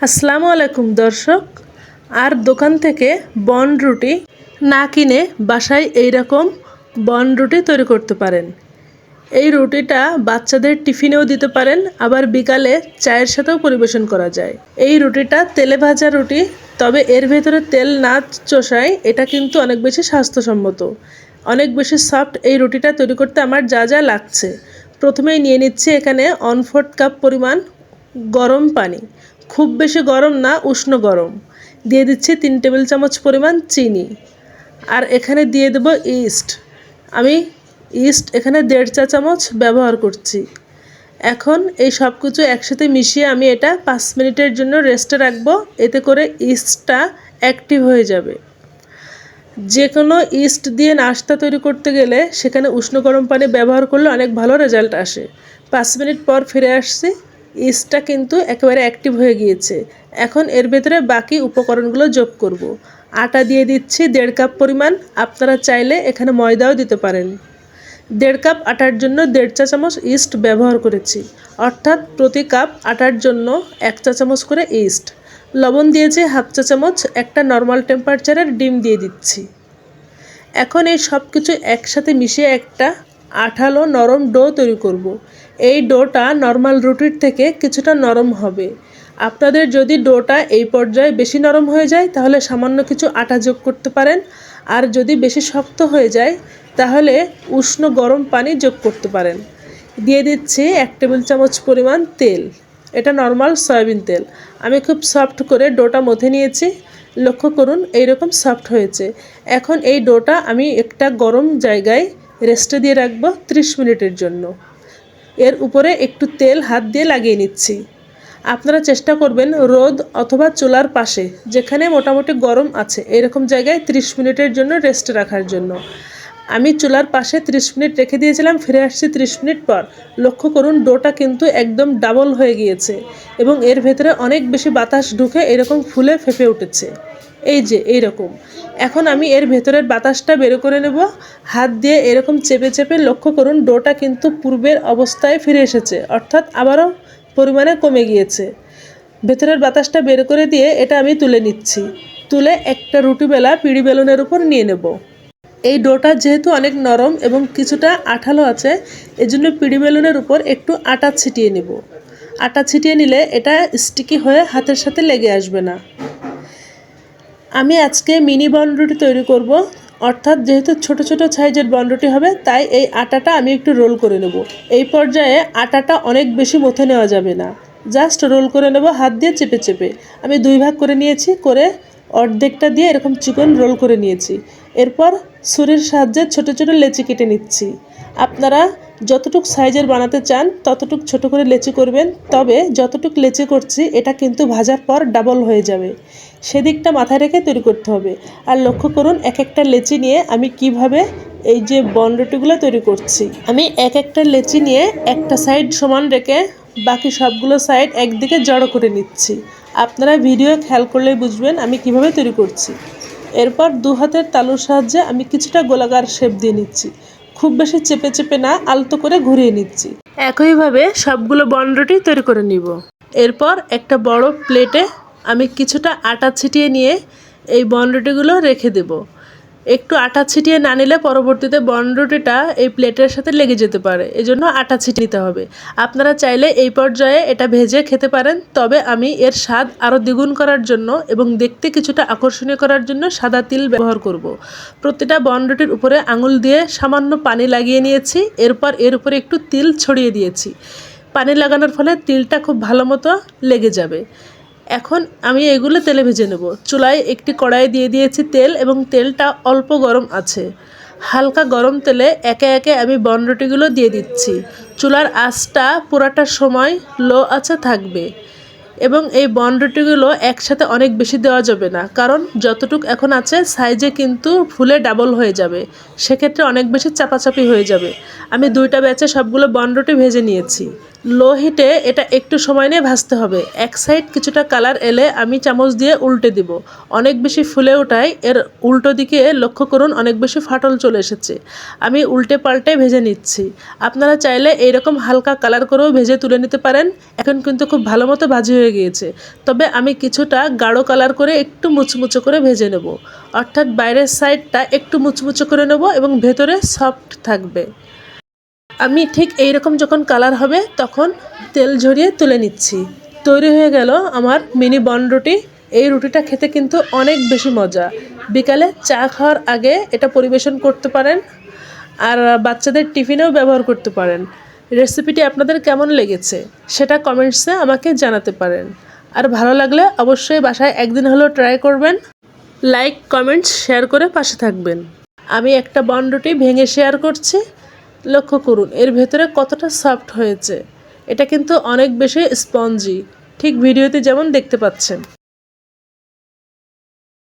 আসসালামু আলাইকুম দর্শক। আর দোকান থেকে বন রুটি না কিনে বাসায় এইরকম বন রুটি তৈরি করতে পারেন। এই রুটিটা বাচ্চাদের টিফিনেও দিতে পারেন, আবার বিকালে চায়ের সাথেও পরিবেশন করা যায়। এই রুটিটা তেলে ভাজা রুটি, তবে এর ভেতরে তেল না চষায় এটা কিন্তু অনেক বেশি স্বাস্থ্যসম্মত, অনেক বেশি সফট। এই রুটিটা তৈরি করতে আমার যা যা লাগছে, প্রথমেই নিয়ে নিচ্ছি এখানে 1/4 কাপ পরিমাণ গরম পানি, খুব বেশি গরম না, উষ্ণ গরম। দিয়ে দিচ্ছি 3 টেবিল চামচ পরিমাণ চিনি, আর এখানে দিয়ে দেব ইস্ট। আমি ইস্ট এখানে 1.5 চা চামচ ব্যবহার করছি। এখন এই সব কিছু একসাথে মিশিয়ে আমি এটা 5 মিনিটের জন্য রেস্টে রাখবো, এতে করে ইস্টটা অ্যাক্টিভ হয়ে যাবে। যে কোনো ইস্ট দিয়ে নাস্তা তৈরি করতে গেলে সেখানে উষ্ণ গরম পানি ব্যবহার করলে অনেক ভালো রেজাল্ট আসে। 5 মিনিট পর ফিরে আসছি, ইস্টটা কিন্তু একেবারে অ্যাক্টিভ হয়ে গিয়েছে। এখন এর ভেতরে বাকি উপকরণগুলো যোগ করব। আটা দিয়ে দিচ্ছি 1.5 কাপ পরিমাণ, আপনারা চাইলে এখানে ময়দাও দিতে পারেন। 1.5 কাপ আটার জন্য 1.5 চা চামচ ইস্ট ব্যবহার করেছি, অর্থাৎ প্রতি কাপ আটার জন্য 1 চা চামচ করে ইস্ট। লবণ দিয়েছি 1/2 চা চামচ, একটা নর্মাল টেম্পারেচারের ডিম দিয়ে দিচ্ছি। এখন এই সব কিছু একসাথে মিশিয়ে একটা আঠালো নরম ডো তৈরি করব। এই ডোটা নর্মাল রুটির থেকে কিছুটা নরম হবে। আপনাদের যদি ডোটা এই পর্যায়ে বেশি নরম হয়ে যায় তাহলে সামান্য কিছু আটা যোগ করতে পারেন, আর যদি বেশি শক্ত হয়ে যায় তাহলে উষ্ণ গরম পানি যোগ করতে পারেন। দিয়ে দিচ্ছি 1 টেবিল চামচ পরিমাণ তেল, এটা নর্মাল সয়াবিন তেল। আমি খুব সফট করে ডোটা মথে নিয়েছি, লক্ষ্য করুন এইরকম সফট হয়েছে। এখন এই ডোটা আমি একটা গরম জায়গায় রেস্টে দিয়ে রাখবো 30 মিনিটের জন্য। এর উপরে একটু তেল হাত দিয়ে লাগিয়ে নিচ্ছি। আপনারা চেষ্টা করবেন রোদ অথবা চুলার পাশে, যেখানে মোটামুটি গরম আছে, এরকম জায়গায় 30 মিনিটের জন্য রেস্টে রাখার জন্য। আমি চুলার পাশে 30 মিনিট রেখে দিয়েছিলাম, ফিরে আসছি 30 মিনিট পর। লক্ষ্য করুন ডোটা কিন্তু একদম ডাবল হয়ে গিয়েছে এবং এর ভেতরে অনেক বেশি বাতাস ঢুকে এরকম ফুলে ফেপে উঠেছে, এই যে এইরকম। এখন আমি এর ভেতরের বাতাসটা বের করে নেব হাত দিয়ে এরকম চেপে চেপে। লক্ষ্য করুন ডোটা কিন্তু পূর্বের অবস্থায় ফিরে এসেছে, অর্থাৎ আবারও পরিমাণে কমে গিয়েছে। ভেতরের বাতাসটা বের করে দিয়ে এটা আমি তুলে নিচ্ছি। তুলে একটা রুটি বেলা পিঁড়ি বেলুনের উপর নিয়ে নেব। এই ডোটা যেহেতু অনেক নরম এবং কিছুটা আঠালো আছে, এজন্য পিঁড়ি বেলুনের উপর একটু আটা ছিটিয়ে নেব। আটা ছিটিয়ে নিলে এটা স্টিকি হয়ে হাতের সাথে লেগে আসবে না। আমি আজকে মিনি বনরুটি তৈরি করব, অর্থাৎ যেহেতু ছোট ছোট সাইজের বনরুটি হবে, তাই এই আটাটা আমি একটু রোল করে নেব। এই পর্যায়ে আটাটা অনেক বেশি মথে নেওয়া যাবে না, জাস্ট রোল করে নেব হাত দিয়ে চেপে চেপে। আমি 2 ভাগ করে নিয়েছি, করে অর্ধেকটা দিয়ে এরকম চিকন রোল করে নিয়েছি। এরপর ছুরির সাহায্যে ছোট ছোট লেচি কেটে নিচ্ছি। আপনারা যতটুক সাইজের বানাতে চান ততটুক ছোট করে লেচি করবেন, তবে যতটুক লেচি করছি এটা কিন্তু ভাজার পর ডাবল হয়ে যাবে, সেদিকটা মাথায় রেখে তৈরি করতে হবে। আর লক্ষ্য করুন এক একটা লেচি নিয়ে আমি কিভাবে এই যে বনরুটিগুলো তৈরি করছি। আমি এক একটা লেচি নিয়ে একটা সাইড সমান রেখে বাকি সবগুলো সাইড একদিকে জড়ো করে নিচ্ছি। আপনারা ভিডিও খেয়াল করলেই বুঝবেন আমি কিভাবে তৈরি করছি। এরপর 2 হাতের তালুর সাহায্যে আমি কিছুটা গোলাকার শেপ দিয়ে নিচ্ছি, খুব বেশি চেপে চেপে না, আলতো করে ঘুরিয়ে নিচ্ছি। একইভাবে সবগুলো বনরুটি তৈরি করে নিব। এরপর একটা বড় প্লেটে আমি কিছুটা আটা ছিটিয়ে নিয়ে এই বনরুটিগুলো রেখে দেব। একটু আটা ছিটিয়ে না নিলে পরবর্তীতে বনরুটিটা এই প্লেটের সাথে লেগে যেতে পারে, এজন্য আটা ছিটিয়ে নিতে হবে। আপনারা চাইলে এই পর্যায়ে এটা ভেজে খেতে পারেন, তবে আমি এর স্বাদ আরও দ্বিগুণ করার জন্য এবং দেখতে কিছুটা আকর্ষণীয় করার জন্য সাদা তিল ব্যবহার করব। প্রতিটা বনরুটির উপরে আঙুল দিয়ে সামান্য পানি লাগিয়ে নিয়েছি, এরপর এর উপরে একটু তিল ছড়িয়ে দিয়েছি। পানি লাগানোর ফলে তিলটা খুব ভালো মতো লেগে যাবে। এখন আমি এগুলো তেলে ভেজে নেব। চুলায় একটি কড়াই দিয়ে দিয়েছি তেল, এবং তেলটা অল্প গরম আছে। হালকা গরম তেলে একে একে আমি বনরুটিগুলো দিয়ে দিচ্ছি। চুলার আঁচটা পুরাটা সময় লো আঁচে থাকবে, এবং এই বনরুটিগুলো একসাথে অনেক বেশি দেওয়া যাবে না, কারণ যতটুক এখন আছে সাইজে কিন্তু ফুলে ডাবল হয়ে যাবে, সেক্ষেত্রে অনেক বেশি চাপাচাপি হয়ে যাবে। আমি 2টা ব্যাচে সবগুলো বনরুটি ভেজে নিয়েছি। লো হিটে এটা একটু সময় নিয়ে ভাজতে হবে। এক সাইড কিছুটা কালার এলে আমি চামচ দিয়ে উল্টে দিব। অনেক বেশি ফুলে ওঠায় এর উল্টো দিকে লক্ষ্য করুন অনেক বেশি ফাটল চলে এসেছে। আমি উল্টে পাল্টে ভেজে নিচ্ছি। আপনারা চাইলে এইরকম হালকা কালার করেও ভেজে তুলে নিতে পারেন। এখন কিন্তু খুব ভালো মতো ভাজি হয়ে গিয়েছে। তবে আমি কিছুটা গাঢ় কালার করে একটু মুচমুচো করে ভেজে নেব। অর্থাৎ বাইরের সাইডটা একটু মুচমুচো করে নেব এবং ভেতরে সফট থাকবে। আমি ঠিক এই রকম যখন কালার হবে তখন তেল ঝরিয়ে তুলে নিচ্ছি। তৈরি হয়ে গেল আমার মিনি বন রুটি। এই রুটিটা খেতে কিন্তু অনেক বেশি মজা। বিকালে চা খাওয়ার আগে এটা পরিবেশন করতে পারেন, আর বাচ্চাদের টিফিনেও ব্যবহার করতে পারেন। রেসিপিটি আপনাদের কেমন লেগেছে সেটা কমেন্টসে আমাকে জানাতে পারেন। আর ভালো লাগলে অবশ্যই বাসায় একদিন হলেও ট্রাই করবেন। লাইক, কমেন্টস, শেয়ার করে পাশে থাকবেন। আমি একটা বন রুটি ভেঙে শেয়ার করছি। লক্ষ্য করুন এর ভেতরে কতটা সফট হয়েছে। এটা কিন্তু অনেক বেশি স্পঞ্জি, ঠিক ভিডিওতে যেমন দেখতে পাচ্ছেন।